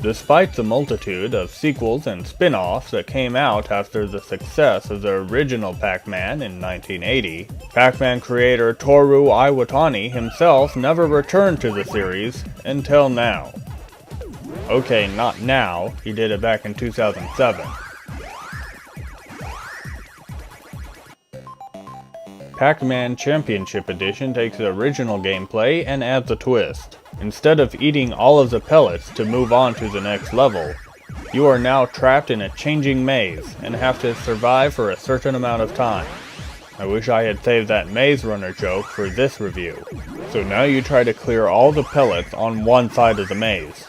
Despite the multitude of sequels and spin-offs that came out after the success of the original Pac-Man in 1980, Pac-Man creator Toru Iwatani himself never returned to the series until now. Okay, not now, he did it back in 2007. Pac-Man Championship Edition takes the original gameplay and adds a twist. Instead of eating all of the pellets to move on to the next level, you are now trapped in a changing maze and have to survive for a certain amount of time. I wish I had saved that Maze Runner joke for this review. So now you try to clear all the pellets on one side of the maze.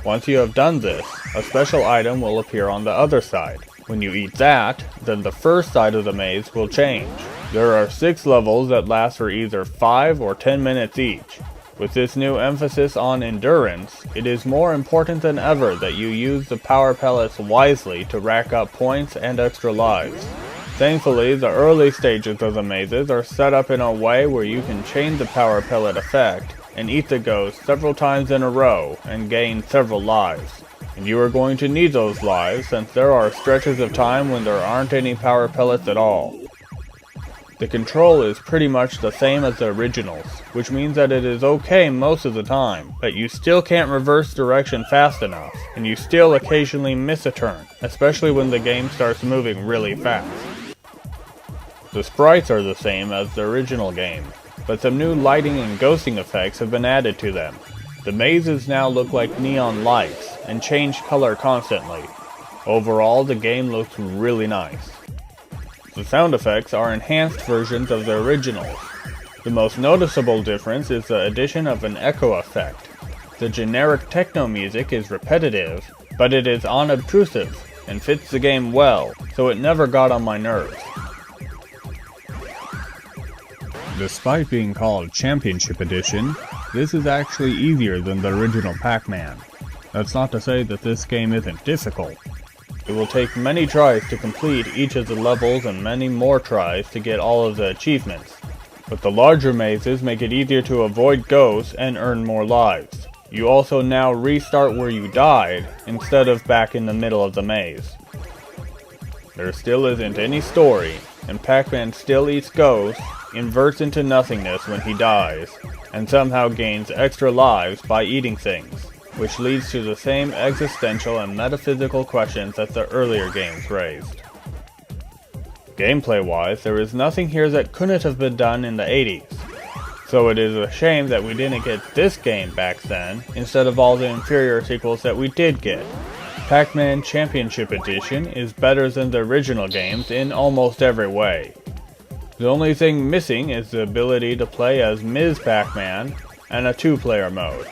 Once you have done this, a special item will appear on the other side. When you eat that, then the first side of the maze will change. There are 6 levels that last for either 5 or 10 minutes each. With this new emphasis on endurance, it is more important than ever that you use the power pellets wisely to rack up points and extra lives. Thankfully, the early stages of the mazes are set up in a way where you can chain the power pellet effect and eat the ghost several times in a row and gain several lives. And you are going to need those lives since there are stretches of time when there aren't any power pellets at all. The control is pretty much the same as the originals, which means that it is okay most of the time, but you still can't reverse direction fast enough, and you still occasionally miss a turn, especially when the game starts moving really fast. The sprites are the same as the original game, but some new lighting and ghosting effects have been added to them. The mazes now look like neon lights, and change color constantly. Overall, the game looks really nice. The sound effects are enhanced versions of the originals. The most noticeable difference is the addition of an echo effect. The generic techno music is repetitive, but it is unobtrusive and fits the game well, so it never got on my nerves. Despite being called Championship Edition, this is actually easier than the original Pac-Man. That's not to say that this game isn't difficult. It will take many tries to complete each of the levels and many more tries to get all of the achievements. But the larger mazes make it easier to avoid ghosts and earn more lives. You also now restart where you died, instead of back in the middle of the maze. There still isn't any story, and Pac-Man still eats ghosts, inverts into nothingness when he dies, and somehow gains extra lives by eating things, which leads to the same existential and metaphysical questions that the earlier games raised. Gameplay-wise, there is nothing here that couldn't have been done in the 80s, so it is a shame that we didn't get this game back then, instead of all the inferior sequels that we did get. Pac-Man Championship Edition is better than the original games in almost every way. The only thing missing is the ability to play as Ms. Pac-Man and a 2-player mode.